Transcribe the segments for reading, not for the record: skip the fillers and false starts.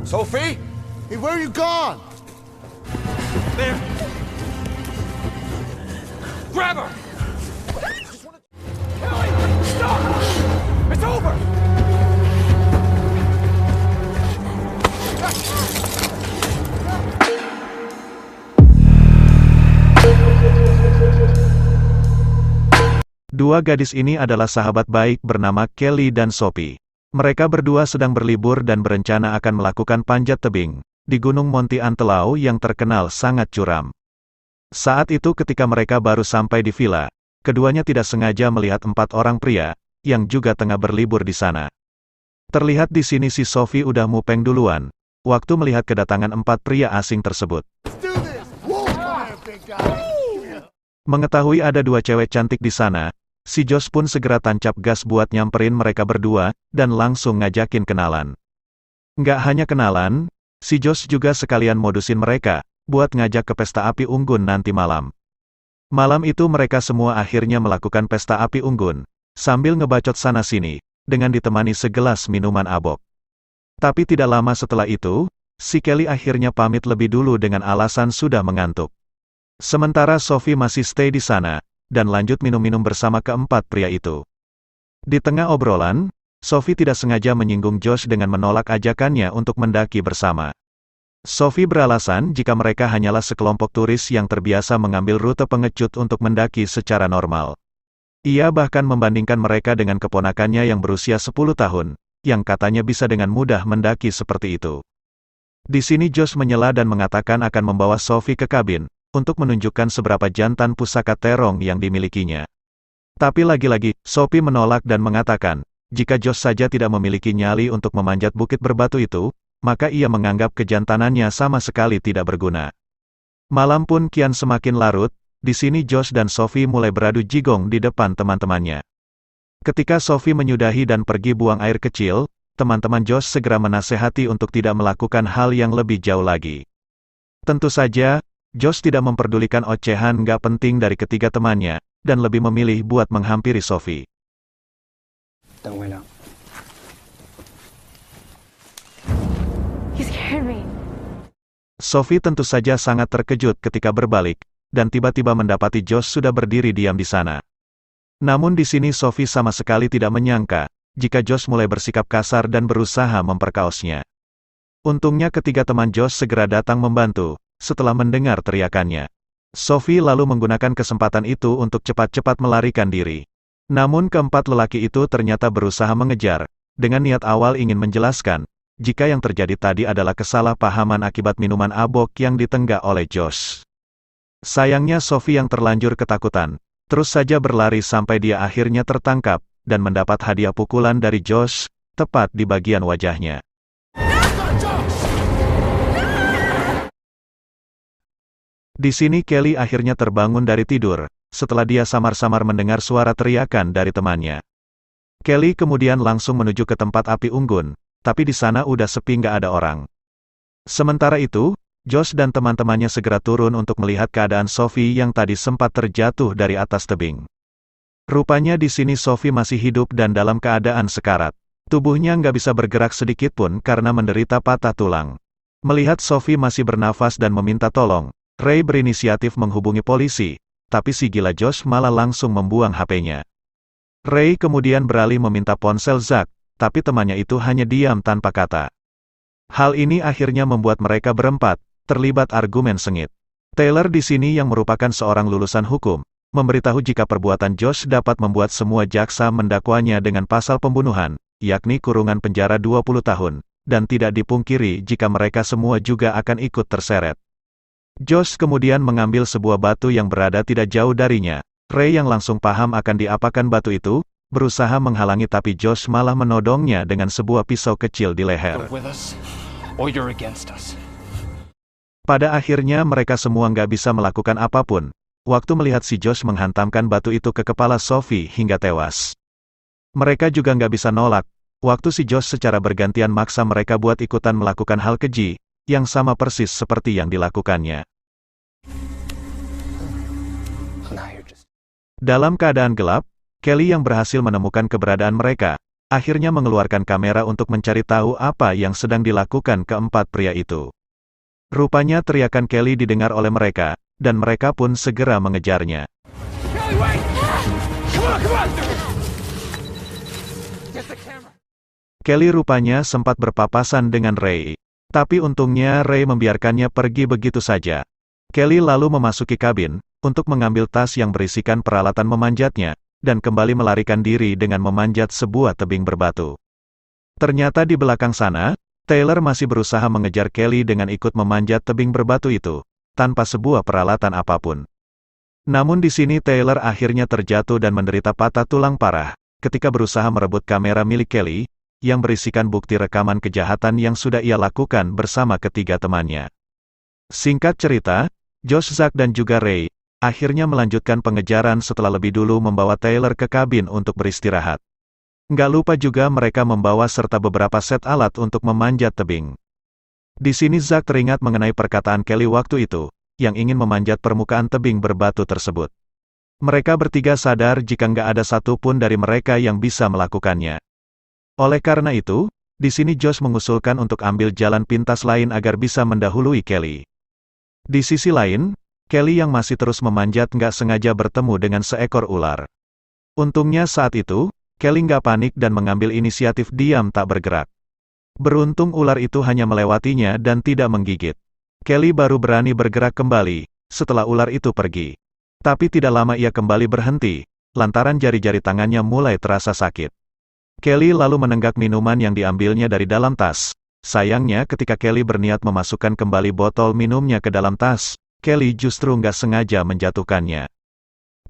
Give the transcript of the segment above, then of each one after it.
Sophie? Hey, where are you gone? There! Grab her! Kelly! Stop! It's over! Dua gadis ini adalah sahabat baik bernama Kelly dan Sophie. Mereka berdua sedang berlibur dan berencana akan melakukan panjat tebing di Gunung Monte Antelau yang terkenal sangat curam. Saat itu ketika mereka baru sampai di villa, keduanya tidak sengaja melihat 4 orang pria yang juga tengah berlibur di sana. Terlihat di sini si Sophie udah mupeng duluan waktu melihat kedatangan 4 pria asing tersebut. Mengetahui ada 2 cewek cantik di sana, si Josh pun segera tancap gas buat nyamperin mereka berdua, dan langsung ngajakin kenalan. Nggak hanya kenalan, si Josh juga sekalian modusin mereka, buat ngajak ke pesta api unggun nanti malam. Malam itu mereka semua akhirnya melakukan pesta api unggun, sambil ngebacot sana-sini, dengan ditemani segelas minuman abok. Tapi tidak lama setelah itu, si Kelly akhirnya pamit lebih dulu dengan alasan sudah mengantuk. Sementara Sophie masih stay di sana, dan lanjut minum-minum bersama keempat pria itu. Di tengah obrolan, Sophie tidak sengaja menyinggung Josh dengan menolak ajakannya untuk mendaki bersama. Sophie beralasan jika mereka hanyalah sekelompok turis yang terbiasa mengambil rute pengecut untuk mendaki secara normal. Ia bahkan membandingkan mereka dengan keponakannya yang berusia 10 tahun, yang katanya bisa dengan mudah mendaki seperti itu. Di sini Josh menyela dan mengatakan akan membawa Sophie ke kabin, untuk menunjukkan seberapa jantan pusaka terong yang dimilikinya. Tapi lagi-lagi, Sophie menolak dan mengatakan, jika Josh saja tidak memiliki nyali untuk memanjat bukit berbatu itu, maka ia menganggap kejantanannya sama sekali tidak berguna. Malam pun kian semakin larut, di sini Josh dan Sophie mulai beradu jigong di depan teman-temannya. Ketika Sophie menyudahi dan pergi buang air kecil, teman-teman Josh segera menasehati untuk tidak melakukan hal yang lebih jauh lagi. Tentu saja, Josh tidak memperdulikan ocehan nggak penting dari ketiga temannya, dan lebih memilih buat menghampiri Sophie. You scared me. Sophie tentu saja sangat terkejut ketika berbalik, dan tiba-tiba mendapati Josh sudah berdiri diam di sana. Namun di sini Sophie sama sekali tidak menyangka, jika Josh mulai bersikap kasar dan berusaha memperkaosnya. Untungnya ketiga teman Josh segera datang membantu, setelah mendengar teriakannya. Sophie lalu menggunakan kesempatan itu untuk cepat-cepat melarikan diri. Namun keempat lelaki itu ternyata berusaha mengejar, dengan niat awal ingin menjelaskan, jika yang terjadi tadi adalah kesalahpahaman akibat minuman abok yang ditenggak oleh Josh. Sayangnya Sophie yang terlanjur ketakutan, terus saja berlari sampai dia akhirnya tertangkap, dan mendapat hadiah pukulan dari Josh, tepat di bagian wajahnya. Di sini Kelly akhirnya terbangun dari tidur, setelah dia samar-samar mendengar suara teriakan dari temannya. Kelly kemudian langsung menuju ke tempat api unggun, tapi di sana udah sepi nggak ada orang. Sementara itu, Josh dan teman-temannya segera turun untuk melihat keadaan Sophie yang tadi sempat terjatuh dari atas tebing. Rupanya di sini Sophie masih hidup dan dalam keadaan sekarat. Tubuhnya nggak bisa bergerak sedikit pun karena menderita patah tulang. Melihat Sophie masih bernafas dan meminta tolong, Ray berinisiatif menghubungi polisi, tapi si gila Josh malah langsung membuang HP-nya. Ray kemudian beralih meminta ponsel Zack, tapi temannya itu hanya diam tanpa kata. Hal ini akhirnya membuat mereka berempat terlibat argumen sengit. Taylor di sini yang merupakan seorang lulusan hukum, memberitahu jika perbuatan Josh dapat membuat semua jaksa mendakwanya dengan pasal pembunuhan, yakni kurungan penjara 20 tahun, dan tidak dipungkiri jika mereka semua juga akan ikut terseret. Josh kemudian mengambil sebuah batu yang berada tidak jauh darinya. Ray yang langsung paham akan diapakan batu itu, berusaha menghalangi tapi Josh malah menodongnya dengan sebuah pisau kecil di leher. Pada akhirnya mereka semua nggak bisa melakukan apapun, waktu melihat si Josh menghantamkan batu itu ke kepala Sophie hingga tewas. Mereka juga nggak bisa nolak, waktu si Josh secara bergantian maksa mereka buat ikutan melakukan hal keji, yang sama persis seperti yang dilakukannya. Dalam keadaan gelap, Kelly yang berhasil menemukan keberadaan mereka, akhirnya mengeluarkan kamera untuk mencari tahu apa yang sedang dilakukan keempat pria itu. Rupanya teriakan Kelly didengar oleh mereka, dan mereka pun segera mengejarnya. Kelly, wait! Come on, come on! Get the camera. Kelly rupanya sempat berpapasan dengan Ray. Tapi untungnya Ray membiarkannya pergi begitu saja. Kelly lalu memasuki kabin, untuk mengambil tas yang berisikan peralatan memanjatnya, dan kembali melarikan diri dengan memanjat sebuah tebing berbatu. Ternyata di belakang sana, Taylor masih berusaha mengejar Kelly dengan ikut memanjat tebing berbatu itu, tanpa sebuah peralatan apapun. Namun di sini Taylor akhirnya terjatuh dan menderita patah tulang parah, ketika berusaha merebut kamera milik Kelly, yang berisikan bukti rekaman kejahatan yang sudah ia lakukan bersama ketiga temannya. Singkat cerita, Josh, Zack dan juga Ray, akhirnya melanjutkan pengejaran setelah lebih dulu membawa Taylor ke kabin untuk beristirahat. Nggak lupa juga mereka membawa serta beberapa set alat untuk memanjat tebing. Di sini Zack teringat mengenai perkataan Kelly waktu itu, yang ingin memanjat permukaan tebing berbatu tersebut. Mereka bertiga sadar jika nggak ada satupun dari mereka yang bisa melakukannya. Oleh karena itu, di sini Josh mengusulkan untuk ambil jalan pintas lain agar bisa mendahului Kelly. Di sisi lain, Kelly yang masih terus memanjat nggak sengaja bertemu dengan seekor ular. Untungnya saat itu, Kelly nggak panik dan mengambil inisiatif diam tak bergerak. Beruntung ular itu hanya melewatinya dan tidak menggigit. Kelly baru berani bergerak kembali, setelah ular itu pergi. Tapi tidak lama ia kembali berhenti, lantaran jari-jari tangannya mulai terasa sakit. Kelly lalu menenggak minuman yang diambilnya dari dalam tas. Sayangnya ketika Kelly berniat memasukkan kembali botol minumnya ke dalam tas, Kelly justru nggak sengaja menjatuhkannya.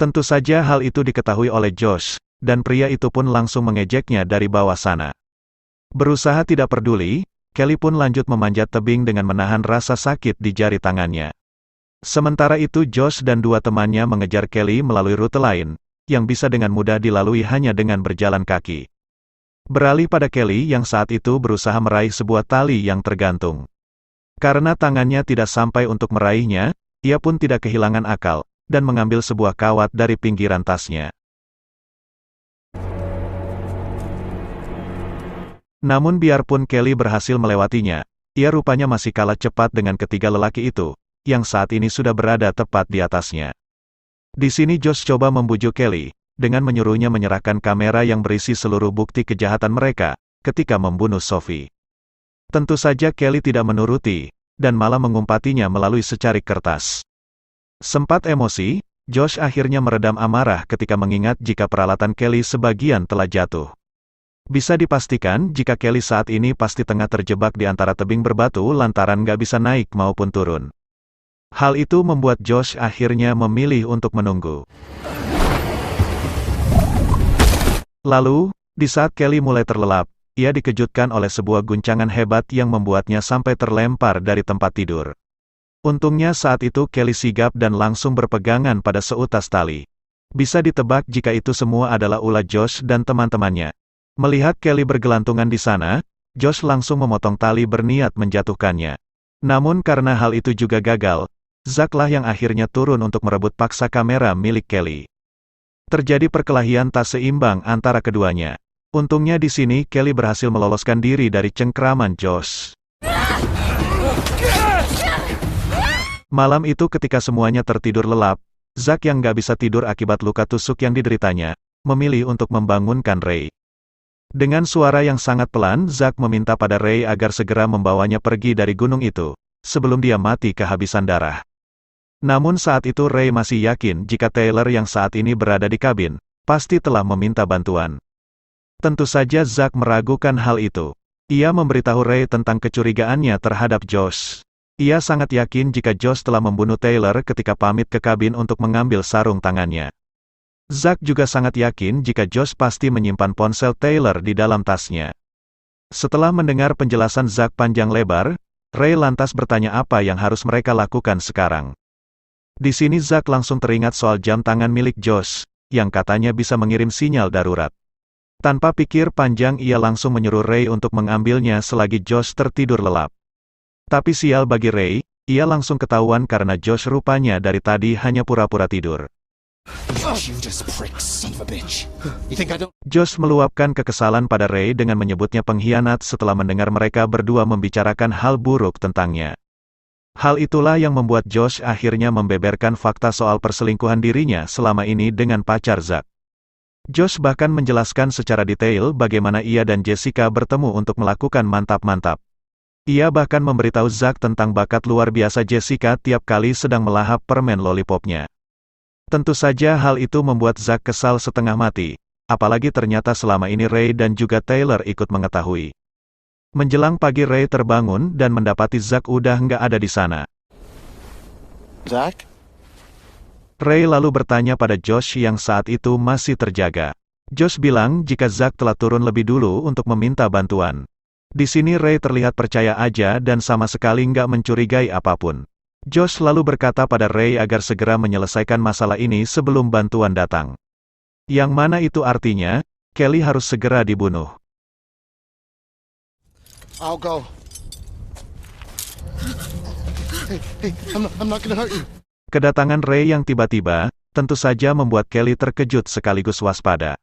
Tentu saja hal itu diketahui oleh Josh, dan pria itu pun langsung mengejeknya dari bawah sana. Berusaha tidak peduli, Kelly pun lanjut memanjat tebing dengan menahan rasa sakit di jari tangannya. Sementara itu Josh dan dua temannya mengejar Kelly melalui rute lain, yang bisa dengan mudah dilalui hanya dengan berjalan kaki. Beralih pada Kelly yang saat itu berusaha meraih sebuah tali yang tergantung. Karena tangannya tidak sampai untuk meraihnya, ia pun tidak kehilangan akal, dan mengambil sebuah kawat dari pinggiran tasnya. Namun biarpun Kelly berhasil melewatinya, ia rupanya masih kalah cepat dengan ketiga lelaki itu, yang saat ini sudah berada tepat di atasnya. Di sini Josh coba membujuk Kelly, dengan menyuruhnya menyerahkan kamera yang berisi seluruh bukti kejahatan mereka, ketika membunuh Sophie. Tentu saja Kelly tidak menuruti, dan malah mengumpatinya melalui secarik kertas. Sempat emosi, Josh akhirnya meredam amarah ketika mengingat jika peralatan Kelly sebagian telah jatuh. Bisa dipastikan jika Kelly saat ini pasti tengah terjebak di antara tebing berbatu lantaran nggak bisa naik maupun turun. Hal itu membuat Josh akhirnya memilih untuk menunggu. Lalu, di saat Kelly mulai terlelap, ia dikejutkan oleh sebuah guncangan hebat yang membuatnya sampai terlempar dari tempat tidur. Untungnya saat itu Kelly sigap dan langsung berpegangan pada seutas tali. Bisa ditebak jika itu semua adalah ulah Josh dan teman-temannya. Melihat Kelly bergelantungan di sana, Josh langsung memotong tali berniat menjatuhkannya. Namun karena hal itu juga gagal, Zack lah yang akhirnya turun untuk merebut paksa kamera milik Kelly. Terjadi perkelahian tak seimbang antara keduanya. Untungnya di sini Kelly berhasil meloloskan diri dari cengkraman Josh. Malam itu ketika semuanya tertidur lelap, Zack yang gak bisa tidur akibat luka tusuk yang dideritanya, memilih untuk membangunkan Ray. Dengan suara yang sangat pelan Zack meminta pada Ray agar segera membawanya pergi dari gunung itu, sebelum dia mati kehabisan darah. Namun saat itu Ray masih yakin jika Taylor yang saat ini berada di kabin, pasti telah meminta bantuan. Tentu saja Zack meragukan hal itu. Ia memberitahu Ray tentang kecurigaannya terhadap Josh. Ia sangat yakin jika Josh telah membunuh Taylor ketika pamit ke kabin untuk mengambil sarung tangannya. Zack juga sangat yakin jika Josh pasti menyimpan ponsel Taylor di dalam tasnya. Setelah mendengar penjelasan Zack panjang lebar, Ray lantas bertanya apa yang harus mereka lakukan sekarang. Di sini Zack langsung teringat soal jam tangan milik Josh, yang katanya bisa mengirim sinyal darurat. Tanpa pikir panjang ia langsung menyuruh Ray untuk mengambilnya selagi Josh tertidur lelap. Tapi sial bagi Ray, ia langsung ketahuan karena Josh rupanya dari tadi hanya pura-pura tidur. Judas prick, son of a bitch. You think I don't... Josh meluapkan kekesalan pada Ray dengan menyebutnya pengkhianat setelah mendengar mereka berdua membicarakan hal buruk tentangnya. Hal itulah yang membuat Josh akhirnya membeberkan fakta soal perselingkuhan dirinya selama ini dengan pacar Zack. Josh bahkan menjelaskan secara detail bagaimana ia dan Jessica bertemu untuk melakukan mantap-mantap. Ia bahkan memberitahu Zack tentang bakat luar biasa Jessica tiap kali sedang melahap permen lollipopnya. Tentu saja hal itu membuat Zack kesal setengah mati, apalagi ternyata selama ini Ray dan juga Taylor ikut mengetahui. Menjelang pagi Ray terbangun dan mendapati Zack udah nggak ada di sana. Zack? Ray lalu bertanya pada Josh yang saat itu masih terjaga. Josh bilang jika Zack telah turun lebih dulu untuk meminta bantuan. Di sini Ray terlihat percaya aja dan sama sekali nggak mencurigai apapun. Josh lalu berkata pada Ray agar segera menyelesaikan masalah ini sebelum bantuan datang. Yang mana itu artinya, Kelly harus segera dibunuh. I'll go. Hey, I'm not gonna hurt you. Kedatangan Ray yang tiba-tiba, tentu saja membuat Kelly terkejut sekaligus waspada.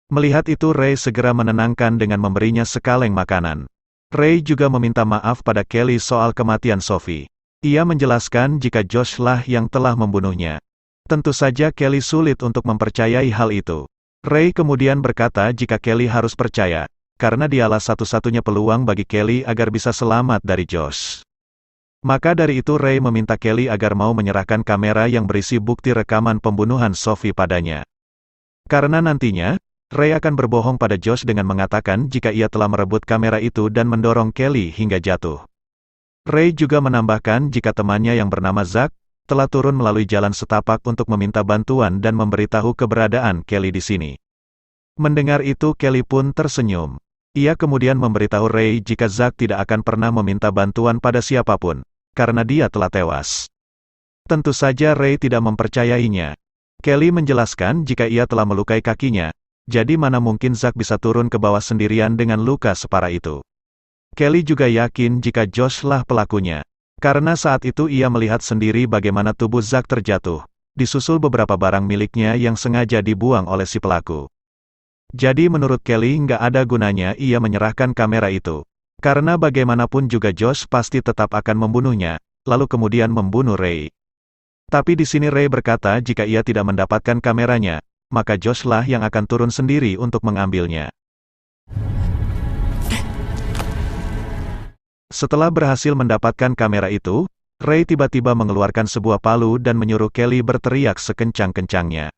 Melihat itu Ray segera menenangkan dengan memberinya sekaleng makanan. Ray juga meminta maaf pada Kelly soal kematian Sophie. Ia menjelaskan jika Josh lah yang telah membunuhnya. Tentu saja Kelly sulit untuk mempercayai hal itu. Ray kemudian berkata jika Kelly harus percaya, karena dialah satu-satunya peluang bagi Kelly agar bisa selamat dari Josh. Maka dari itu Ray meminta Kelly agar mau menyerahkan kamera yang berisi bukti rekaman pembunuhan Sophie padanya. Karena nantinya, Ray akan berbohong pada Josh dengan mengatakan jika ia telah merebut kamera itu dan mendorong Kelly hingga jatuh. Ray juga menambahkan jika temannya yang bernama Zack telah turun melalui jalan setapak untuk meminta bantuan dan memberitahu keberadaan Kelly di sini. Mendengar itu Kelly pun tersenyum. Ia kemudian memberitahu Ray jika Zack tidak akan pernah meminta bantuan pada siapapun, karena dia telah tewas. Tentu saja Ray tidak mempercayainya. Kelly menjelaskan jika ia telah melukai kakinya, jadi mana mungkin Zack bisa turun ke bawah sendirian dengan luka separah itu. Kelly juga yakin jika Josh lah pelakunya. Karena saat itu ia melihat sendiri bagaimana tubuh Zack terjatuh, disusul beberapa barang miliknya yang sengaja dibuang oleh si pelaku. Jadi menurut Kelly nggak ada gunanya ia menyerahkan kamera itu. Karena bagaimanapun juga Josh pasti tetap akan membunuhnya, lalu kemudian membunuh Ray. Tapi di sini Ray berkata jika ia tidak mendapatkan kameranya, maka Josh lah yang akan turun sendiri untuk mengambilnya. Setelah berhasil mendapatkan kamera itu, Ray tiba-tiba mengeluarkan sebuah palu dan menyuruh Kelly berteriak sekencang-kencangnya.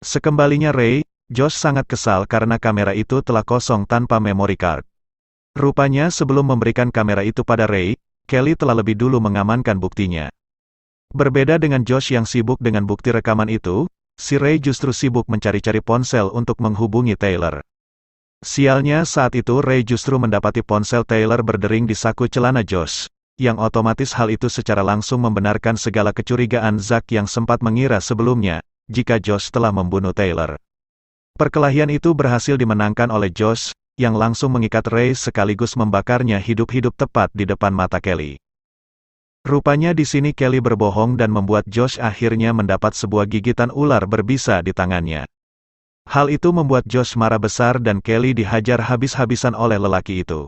Sekembalinya Ray, Josh sangat kesal karena kamera itu telah kosong tanpa memory card. Rupanya sebelum memberikan kamera itu pada Ray, Kelly telah lebih dulu mengamankan buktinya. Berbeda dengan Josh yang sibuk dengan bukti rekaman itu, si Ray justru sibuk mencari-cari ponsel untuk menghubungi Taylor. Sialnya saat itu Ray justru mendapati ponsel Taylor berdering di saku celana Josh, yang otomatis hal itu secara langsung membenarkan segala kecurigaan Zack yang sempat mengira sebelumnya, jika Josh telah membunuh Taylor. Perkelahian itu berhasil dimenangkan oleh Josh, yang langsung mengikat Ray sekaligus membakarnya hidup-hidup tepat di depan mata Kelly. Rupanya di sini Kelly berbohong dan membuat Josh akhirnya mendapat sebuah gigitan ular berbisa di tangannya. Hal itu membuat Josh marah besar dan Kelly dihajar habis-habisan oleh lelaki itu.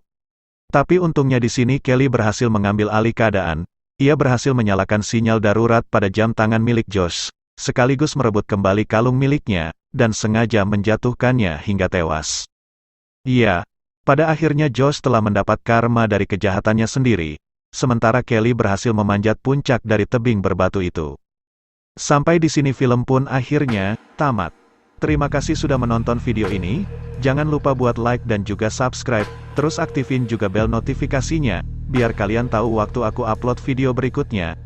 Tapi untungnya di sini Kelly berhasil mengambil alih keadaan. Ia berhasil menyalakan sinyal darurat pada jam tangan milik Josh, sekaligus merebut kembali kalung miliknya, dan sengaja menjatuhkannya hingga tewas. Iya, pada akhirnya Josh telah mendapat karma dari kejahatannya sendiri, sementara Kelly berhasil memanjat puncak dari tebing berbatu itu. Sampai di sini film pun akhirnya tamat. Terima kasih sudah menonton video ini, jangan lupa buat like dan juga subscribe, terus aktifin juga bel notifikasinya, biar kalian tahu waktu aku upload video berikutnya.